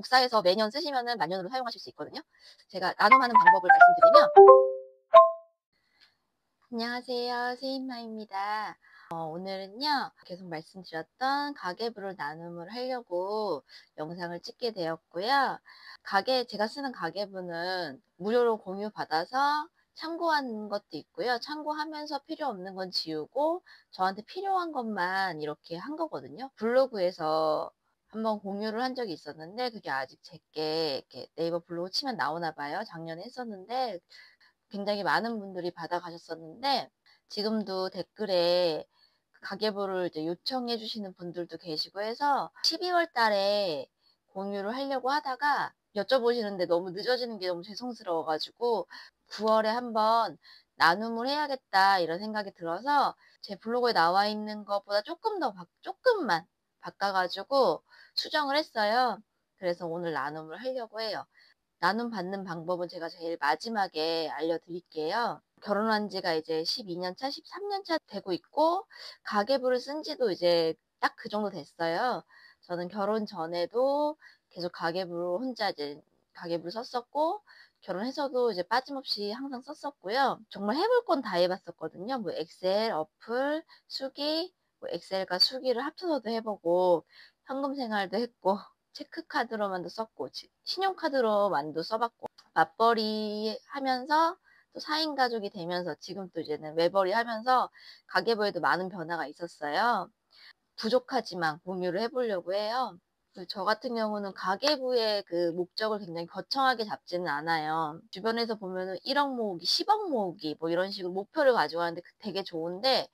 복사해서 매년 쓰시면은 만년으로 사용하실 수 있거든요. 제가 나눔하는 방법을 말씀드리면, 안녕하세요. 세인마입니다. 오늘은요, 계속 말씀드렸던 가계부를 나눔을 하려고 영상을 찍게 되었고요. 제가 쓰는 가계부는 무료로 공유받아서 참고한 것도 있고요. 참고하면서 필요 없는 건 지우고 저한테 필요한 것만 이렇게 한 거거든요. 블로그에서 한번 공유를 한 적이 있었는데 그게 아직 제게 이렇게 네이버 블로그 치면 나오나 봐요. 작년에 했었는데 굉장히 많은 분들이 받아가셨었는데, 지금도 댓글에 가계부를 이제 요청해 주시는 분들도 계시고 해서 12월 달에 공유를 하려고 하다가 여쭤보시는데 너무 늦어지는 게 너무 죄송스러워 가지고 9월에 한번 나눔을 해야겠다 이런 생각이 들어서 제 블로그에 나와 있는 것보다 조금만 바꿔 가지고 수정을 했어요. 그래서 오늘 나눔을 하려고 해요. 나눔 받는 방법은 제가 제일 마지막에 알려드릴게요. 결혼한 지가 이제 12년 차, 13년 차 되고 있고, 가계부를 쓴 지도 이제 딱 그 정도 됐어요. 저는 결혼 전에도 계속 혼자 이제 가계부를 썼었고, 결혼해서도 이제 빠짐없이 항상 썼었고요. 정말 해볼 건 다 해봤었거든요. 뭐 엑셀, 어플, 수기, 뭐 엑셀과 수기를 합쳐서도 해보고, 현금 생활도 했고, 체크카드로만도 썼고 신용카드로만도 써봤고 맞벌이 하면서 또 4인 가족이 되면서 지금 또 이제는 외벌이 하면서 가계부에도 많은 변화가 있었어요. 부족하지만 공유를 해보려고 해요. 저 같은 경우는 가계부의 그 목적을 굉장히 거창하게 잡지는 않아요. 주변에서 보면은 1억 모으기, 10억 모으기 뭐 이런 식으로 목표를 가지고 하는데 되게 좋은데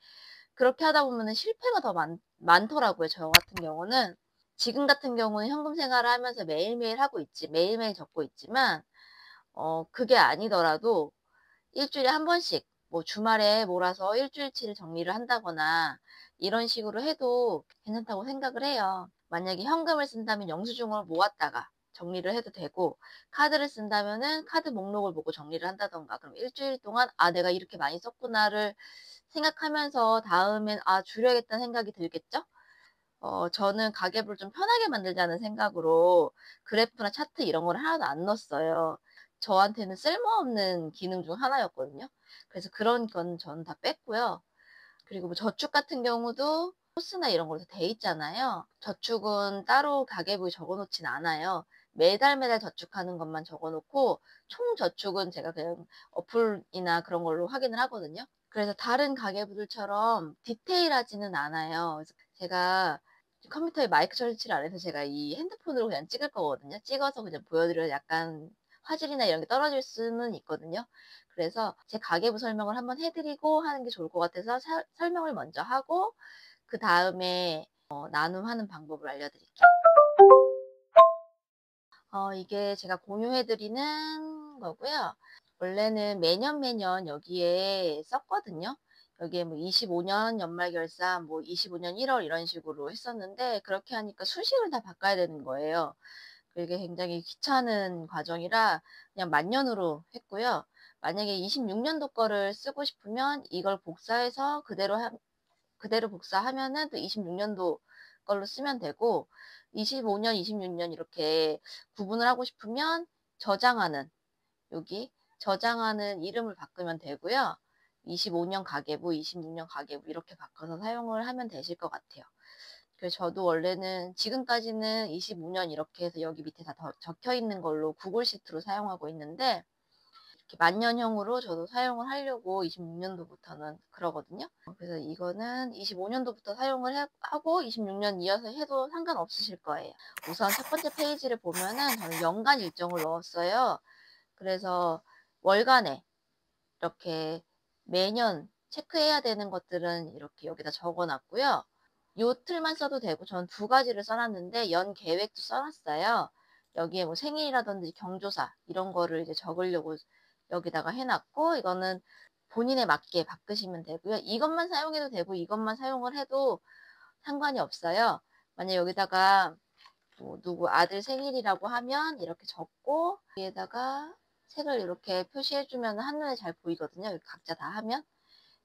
그렇게 하다 보면은 실패가 더 많더라고요. 저 같은 경우는. 지금 같은 경우는 현금 생활을 하면서 매일매일 적고 있지만, 그게 아니더라도 일주일에 한 번씩, 뭐 주말에 몰아서 일주일치를 정리를 한다거나, 이런 식으로 해도 괜찮다고 생각을 해요. 만약에 현금을 쓴다면 영수증을 모았다가 정리를 해도 되고, 카드를 쓴다면은 카드 목록을 보고 정리를 한다던가, 그럼 일주일 동안, 아, 내가 이렇게 많이 썼구나를 생각하면서 다음엔, 아, 줄여야겠다는 생각이 들겠죠? 저는 가계부를 좀 편하게 만들자는 생각으로 그래프나 차트 이런 걸 하나도 안 넣었어요. 저한테는 쓸모없는 기능 중 하나였거든요. 그래서 그런 건 저는 다 뺐고요. 그리고 뭐 저축 같은 경우도 코스나 이런 걸로 돼 있잖아요. 저축은 따로 가계부에 적어놓진 않아요. 매달 저축하는 것만 적어놓고 총 저축은 제가 그냥 어플이나 그런 걸로 확인을 하거든요. 그래서 다른 가계부들처럼 디테일하지는 않아요. 그래서 제가 컴퓨터에 마이크 설치를 안 해서 제가 이 핸드폰으로 그냥 찍을 거거든요. 찍어서 그냥 보여드려야 약간 화질이나 이런 게 떨어질 수는 있거든요. 그래서 제 가계부 설명을 한번 해드리고 하는 게 좋을 것 같아서 설명을 먼저 하고 그 다음에 나눔하는 방법을 알려드릴게요. 이게 제가 공유해드리는 거고요. 원래는 매년 여기에 썼거든요. 여기에 뭐 25년 연말결산, 뭐 25년 1월 이런 식으로 했었는데 그렇게 하니까 수식을 다 바꿔야 되는 거예요. 그게 굉장히 귀찮은 과정이라 그냥 만년으로 했고요. 만약에 26년도 거를 쓰고 싶으면 이걸 복사해서 그대로 복사하면은 또 26년도 걸로 쓰면 되고 25년, 26년 이렇게 구분을 하고 싶으면 저장하는 여기 저장하는 이름을 바꾸면 되고요. 25년 가계부, 26년 가계부 이렇게 바꿔서 사용을 하면 되실 것 같아요. 그래서 저도 원래는 지금까지는 25년 이렇게 해서 여기 밑에 다 적혀 있는 걸로 구글 시트로 사용하고 있는데 이렇게 만년형으로 저도 사용을 하려고 26년도부터는 그러거든요. 그래서 이거는 25년도부터 사용을 하고 26년 이어서 해도 상관없으실 거예요. 우선 첫 번째 페이지를 보면은 저는 연간 일정을 넣었어요. 그래서 월간에 이렇게 매년 체크해야 되는 것들은 이렇게 여기다 적어 놨고요. 요 틀만 써도 되고 전 두 가지를 써놨는데 연 계획도 써놨어요. 여기에 뭐 생일이라든지 경조사 이런 거를 이제 적으려고 여기다가 해놨고 이거는 본인에 맞게 바꾸시면 되고요. 이것만 사용해도 되고 이것만 사용을 해도 상관이 없어요. 만약 여기다가 뭐 누구 아들 생일이라고 하면 이렇게 적고 위에다가 색을 이렇게 표시해주면 한눈에 잘 보이거든요. 각자 다 하면.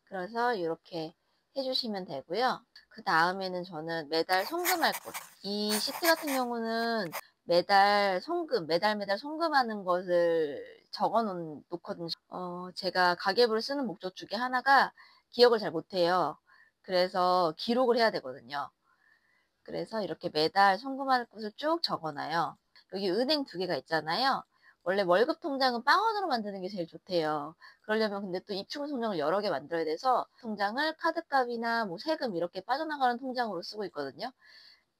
그래서 이렇게 해주시면 되고요. 그 다음에는 저는 매달 송금할 곳. 이 시트 같은 경우는 매달 송금, 매달 송금하는 것을 적어 놓거든요. 제가 가계부를 쓰는 목적 중에 하나가 기억을 잘 못해요. 그래서 기록을 해야 되거든요. 그래서 이렇게 매달 송금하는 곳을 쭉 적어 놔요. 여기 은행 두 개가 있잖아요. 원래 월급 통장은 빵원으로 만드는 게 제일 좋대요. 그러려면 근데 또 입출금 통장을 여러 개 만들어야 돼서 통장을 카드값이나 뭐 세금 이렇게 빠져나가는 통장으로 쓰고 있거든요.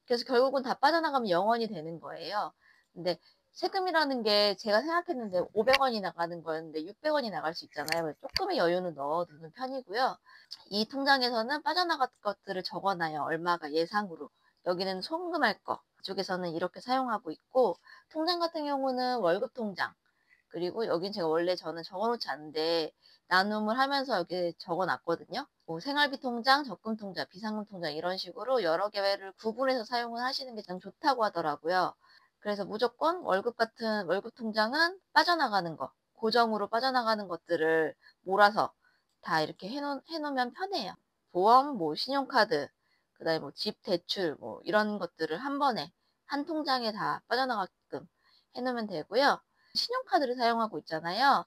그래서 결국은 다 빠져나가면 0원이 되는 거예요. 근데 세금이라는 게 제가 생각했는데 500원이 나가는 거였는데 600원이 나갈 수 있잖아요. 조금의 여유는 넣어두는 편이고요. 이 통장에서는 빠져나갈 것들을 적어놔요. 얼마가 예상으로. 여기는 송금할 거. 이쪽에서는 이렇게 사용하고 있고, 통장 같은 경우는 월급 통장. 그리고 여긴 제가 원래 저는 적어놓지 않는데 나눔을 하면서 여기 적어놨거든요. 뭐 생활비 통장, 적금 통장, 비상금 통장 이런 식으로 여러 개를 구분해서 사용을 하시는 게 참 좋다고 하더라고요. 그래서 무조건 월급 통장은 빠져나가는 거, 고정으로 빠져나가는 것들을 몰아서 다 이렇게 해놓으면 편해요. 보험, 뭐 신용카드, 그다음에 뭐 집 대출, 뭐 이런 것들을 한 번에 한 통장에 다 빠져나가게끔 해놓으면 되고요. 신용카드를 사용하고 있잖아요.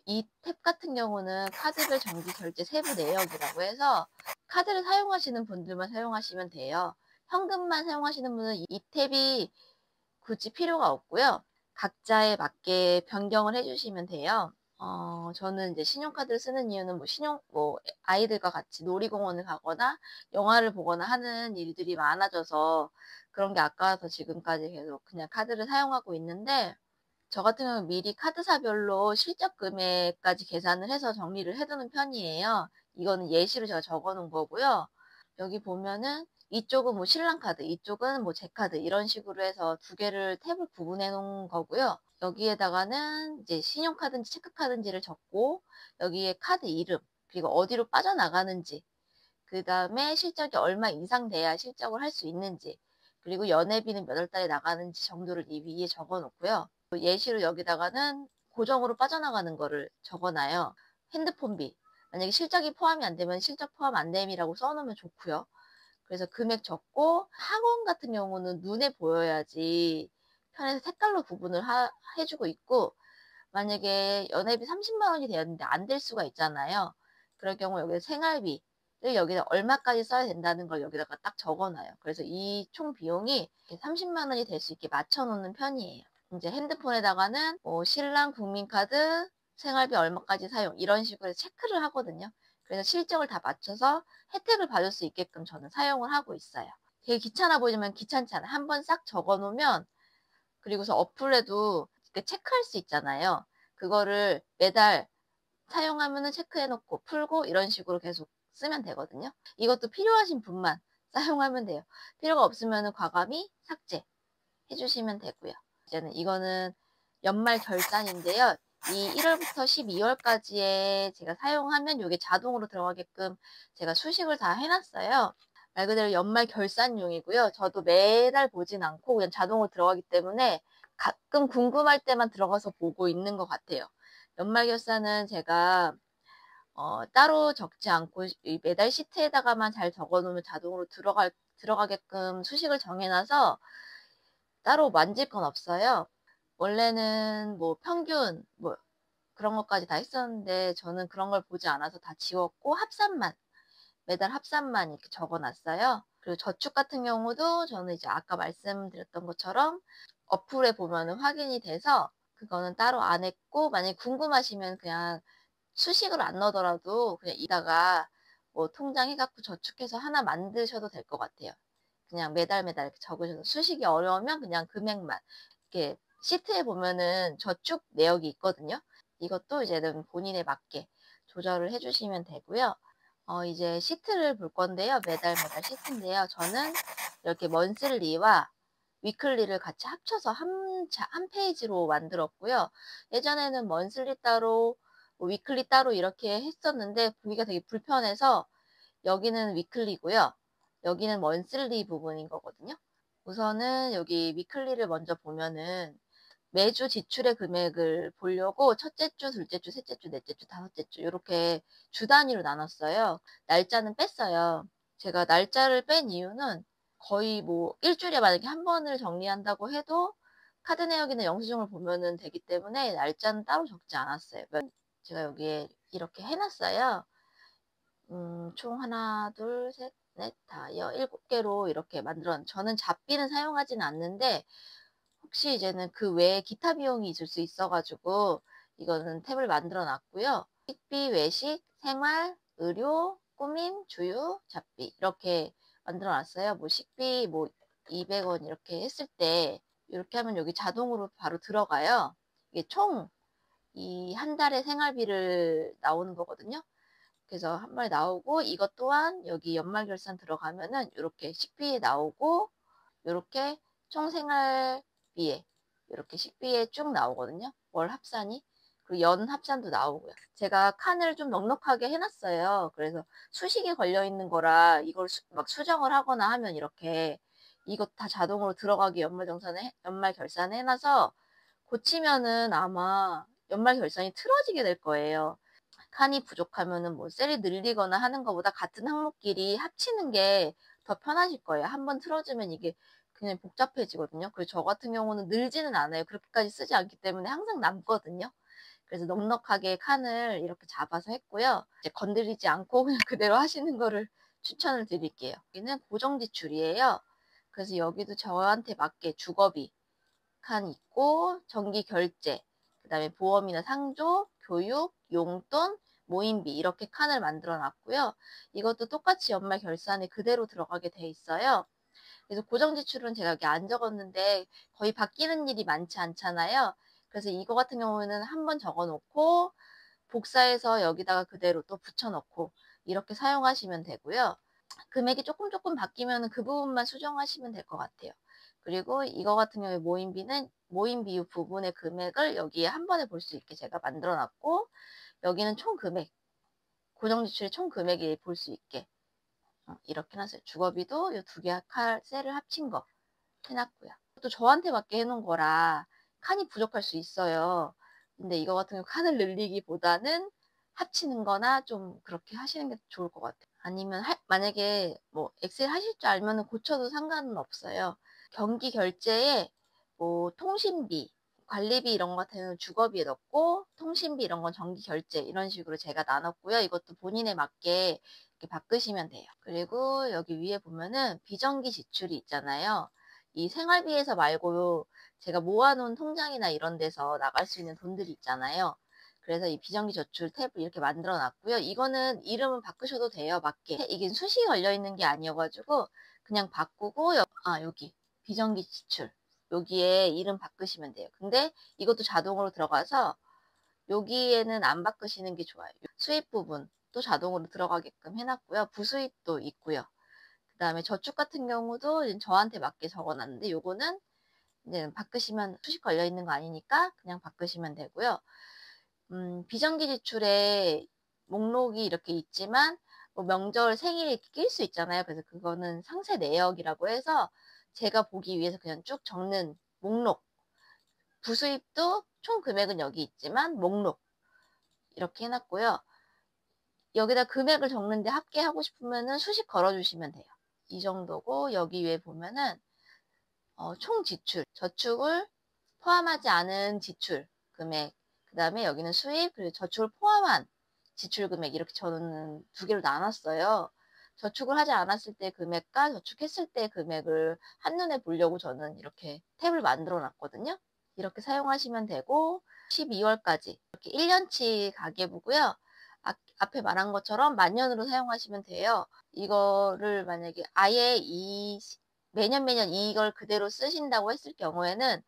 이 탭 같은 경우는 카드별 정기 결제 세부 내역이라고 해서 카드를 사용하시는 분들만 사용하시면 돼요. 현금만 사용하시는 분은 이 탭이 굳이 필요가 없고요. 각자에 맞게 변경을 해주시면 돼요. 저는 이제 신용카드를 쓰는 이유는 아이들과 같이 놀이공원을 가거나 영화를 보거나 하는 일들이 많아져서 그런 게 아까워서 지금까지 계속 그냥 카드를 사용하고 있는데, 저 같은 경우는 미리 카드사별로 실적 금액까지 계산을 해서 정리를 해두는 편이에요. 이거는 예시로 제가 적어 놓은 거고요. 여기 보면은 이쪽은 뭐 신랑카드, 이쪽은 뭐 제 카드 이런 식으로 해서 두 개를 탭을 구분해 놓은 거고요. 여기에다가는 이제 신용카드인지 체크카드인지를 적고, 여기에 카드 이름, 그리고 어디로 빠져나가는지, 그 다음에 실적이 얼마 이상 돼야 실적을 할 수 있는지, 그리고 연회비는 몇 월 달에 나가는지 정도를 이 위에 적어 놓고요. 예시로 여기다가는 고정으로 빠져나가는 거를 적어놔요. 핸드폰비. 만약에 실적이 포함이 안 되면 실적 포함 안 됨이라고 써놓으면 좋고요. 그래서 금액 적고, 학원 같은 경우는 눈에 보여야지 편해서 색깔로 구분을 해주고 있고, 만약에 연회비 30만 원이 되었는데 안 될 수가 있잖아요. 그럴 경우 여기 생활비를 여기다 얼마까지 써야 된다는 걸 여기다가 딱 적어놔요. 그래서 이 총 비용이 30만 원이 될 수 있게 맞춰놓는 편이에요. 이제 핸드폰에다가는 뭐 신랑 국민카드 생활비 얼마까지 사용 이런 식으로 체크를 하거든요. 그래서 실적을 다 맞춰서 혜택을 받을 수 있게끔 저는 사용을 하고 있어요. 되게 귀찮아 보이지만 귀찮지 않아요. 한번 싹 적어 놓으면, 그리고서 어플에도 체크할 수 있잖아요. 그거를 매달 사용하면은 체크해 놓고 풀고 이런 식으로 계속 쓰면 되거든요. 이것도 필요하신 분만 사용하면 돼요. 필요가 없으면은 과감히 삭제 해주시면 되고요. 이제는 이거는 연말 결산인데요. 이 1월부터 12월까지에 제가 사용하면 이게 자동으로 들어가게끔 제가 수식을 다 해놨어요. 말 그대로 연말 결산용이고요. 저도 매달 보진 않고 그냥 자동으로 들어가기 때문에 가끔 궁금할 때만 들어가서 보고 있는 것 같아요. 연말 결산은 제가 따로 적지 않고 매달 시트에다가만 잘 적어놓으면 자동으로 들어가게끔 수식을 정해놔서 따로 만질 건 없어요. 원래는 뭐 평균 뭐 그런 것까지 다 했었는데 저는 그런 걸 보지 않아서 다 지웠고 매달 합산만 이렇게 적어놨어요. 그리고 저축 같은 경우도 저는 이제 아까 말씀드렸던 것처럼 어플에 보면은 확인이 돼서 그거는 따로 안 했고, 만약에 궁금하시면 그냥 수식을 안 넣더라도 그냥 이다가 뭐 통장 해갖고 저축해서 하나 만드셔도 될 것 같아요. 그냥 매달 이렇게 적으셔서 수식이 어려우면 그냥 금액만 이렇게 시트에 보면은 저축 내역이 있거든요. 이것도 이제는 본인에 맞게 조절을 해주시면 되고요. 이제 시트를 볼 건데요. 매달 시트인데요. 저는 이렇게 먼슬리와 위클리를 같이 합쳐서 한 페이지로 만들었고요. 예전에는 먼슬리 따로, 뭐 위클리 따로 이렇게 했었는데 보기가 되게 불편해서 여기는 위클리고요. 여기는 먼슬리 부분인 거거든요. 우선은 여기 위클리를 먼저 보면은 매주 지출의 금액을 보려고 첫째 주, 둘째 주, 셋째 주, 넷째 주, 다섯째 주 이렇게 주 단위로 나눴어요. 날짜는 뺐어요. 제가 날짜를 뺀 이유는 거의 뭐 일주일에 만약에 한 번을 정리한다고 해도 카드 내역이나 영수증을 보면은 되기 때문에 날짜는 따로 적지 않았어요. 제가 여기에 이렇게 해놨어요. 총 하나, 둘, 셋, 넷, 다, 여, 7개로 이렇게 저는 잡비는 사용하진 않는데, 혹시 이제는 그 외에 기타 비용이 있을 수 있어가지고, 이거는 탭을 만들어 놨고요. 식비, 외식, 생활, 의료, 꾸밈, 주유, 잡비. 이렇게 만들어 놨어요. 뭐 식비, 뭐 200원 이렇게 했을 때, 이렇게 하면 여기 자동으로 바로 들어가요. 이게 총 이 한 달의 생활비를 나오는 거거든요. 그래서 한 번에 나오고 이것 또한 여기 연말결산 들어가면은 이렇게 식비에 나오고 이렇게 총생활비에 이렇게 식비에 쭉 나오거든요. 월 합산이. 그리고 연 합산도 나오고요. 제가 칸을 좀 넉넉하게 해놨어요. 그래서 수식이 걸려 있는 거라 이걸 막 수정을 하거나 하면 이렇게 이것 다 자동으로 들어가게 연말결산에 해놔서 고치면은 아마 연말결산이 틀어지게 될 거예요. 칸이 부족하면은 뭐 셀이 늘리거나 하는 것보다 같은 항목끼리 합치는 게 더 편하실 거예요. 한번 틀어주면 이게 그냥 복잡해지거든요. 그리고 저 같은 경우는 늘지는 않아요. 그렇게까지 쓰지 않기 때문에 항상 남거든요. 그래서 넉넉하게 칸을 이렇게 잡아서 했고요. 이제 건드리지 않고 그냥 그대로 하시는 거를 추천을 드릴게요. 여기는 고정지출이에요. 그래서 여기도 저한테 맞게 주거비 칸 있고 정기 결제, 그다음에 보험이나 상조, 교육, 용돈, 모임비 이렇게 칸을 만들어 놨고요. 이것도 똑같이 연말 결산에 그대로 들어가게 돼 있어요. 그래서 고정 지출은 제가 여기 안 적었는데 거의 바뀌는 일이 많지 않잖아요. 그래서 이거 같은 경우는 한번 적어 놓고 복사해서 여기다가 그대로 또 붙여 넣고 이렇게 사용하시면 되고요. 금액이 조금 바뀌면 그 부분만 수정하시면 될 것 같아요. 그리고 이거 같은 경우에 모임비는 모임 비율 부분의 금액을 여기에 한 번에 볼 수 있게 제가 만들어 놨고, 여기는 총 금액, 고정지출의 총 금액이 볼 수 있게 이렇게 해놨어요. 주거비도 이 두 개 셀을 합친 거 해놨고요. 또 저한테 맞게 해놓은 거라 칸이 부족할 수 있어요. 근데 이거 같은 경우 칸을 늘리기보다는 합치는 거나 좀 그렇게 하시는 게 좋을 것 같아요. 아니면 만약에 뭐 엑셀 하실 줄 알면 고쳐도 상관은 없어요. 경기 결제에 뭐 통신비, 관리비 이런 거 같은 경우는 주거비에 넣고 통신비 이런 건 정기 결제 이런 식으로 제가 나눴고요. 이것도 본인에 맞게 이렇게 바꾸시면 돼요. 그리고 여기 위에 보면은 비정기 지출이 있잖아요. 이 생활비에서 말고 제가 모아놓은 통장이나 이런 데서 나갈 수 있는 돈들이 있잖아요. 그래서 이 비정기 저출 탭을 이렇게 만들어 놨고요. 이거는 이름은 바꾸셔도 돼요. 맞게. 이게 수식이 걸려 있는 게 아니어가지고 그냥 바꾸고 여기 비정기 지출 여기에 이름 바꾸시면 돼요. 근데 이것도 자동으로 들어가서 여기에는 안 바꾸시는 게 좋아요. 수입 부분 또 자동으로 들어가게끔 해놨고요. 부수입도 있고요. 그 다음에 저축 같은 경우도 저한테 맞게 적어놨는데 요거는 이제 바꾸시면 수식 걸려 있는 거 아니니까 그냥 바꾸시면 되고요. 비정기 지출에 목록이 이렇게 있지만 뭐 명절 생일 이렇게 낄 수 있잖아요. 그래서 그거는 상세 내역이라고 해서 제가 보기 위해서 그냥 쭉 적는 목록. 부수입도 총 금액은 여기 있지만 목록 이렇게 해놨고요. 여기다 금액을 적는데 합계하고 싶으면은 수식 걸어주시면 돼요. 이 정도고 여기 위에 보면은 총 지출, 저축을 포함하지 않은 지출 금액, 그 다음에 여기는 수입, 그리고 저축을 포함한 지출 금액 이렇게 저는 두 개로 나눴어요. 저축을 하지 않았을 때 금액과 저축했을 때 금액을 한눈에 보려고 저는 이렇게 탭을 만들어 놨거든요. 이렇게 사용하시면 되고 12월까지 이렇게 1년치 가계부고요. 앞에 말한 것처럼 만년으로 사용하시면 돼요. 이거를 만약에 아예 매년 이걸 그대로 쓰신다고 했을 경우에는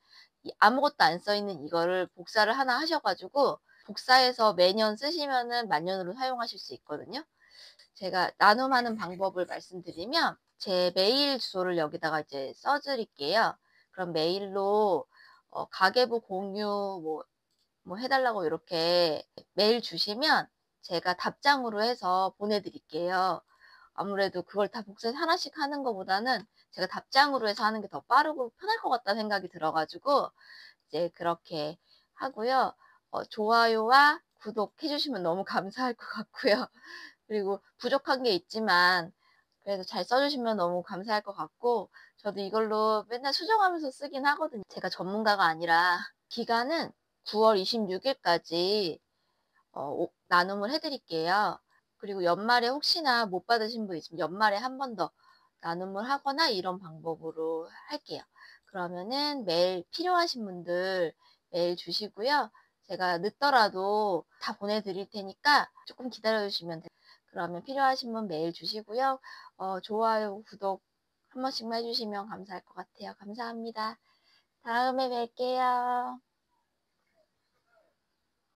아무것도 안 써 있는 이거를 복사를 하나 하셔가지고 복사해서 매년 쓰시면은 만년으로 사용하실 수 있거든요. 제가 나눔하는 방법을 말씀드리면 제 메일 주소를 여기다가 이제 써드릴게요. 그럼 메일로 가계부 공유 뭐 해달라고 이렇게 메일 주시면 제가 답장으로 해서 보내드릴게요. 아무래도 그걸 다 복사해서 하나씩 하는 것보다는 제가 답장으로 해서 하는 게 더 빠르고 편할 것 같다는 생각이 들어가지고 이제 그렇게 하고요. 좋아요와 구독 해주시면 너무 감사할 것 같고요. 그리고 부족한 게 있지만 그래도 잘 써주시면 너무 감사할 것 같고 저도 이걸로 맨날 수정하면서 쓰긴 하거든요. 제가 전문가가 아니라. 기간은 9월 26일까지 나눔을 해 드릴게요. 그리고 연말에 혹시나 못 받으신 분 있으면 연말에 한 번 더 나눔을 하거나 이런 방법으로 할게요. 그러면은 매일 필요하신 분들 메일 주시고요. 제가 늦더라도 다 보내 드릴 테니까 조금 기다려 주시면 돼요. 그러면 필요하신 분 메일 주시고요. 좋아요, 구독 한 번씩만 해 주시면 감사할 것 같아요. 감사합니다. 다음에 뵐게요.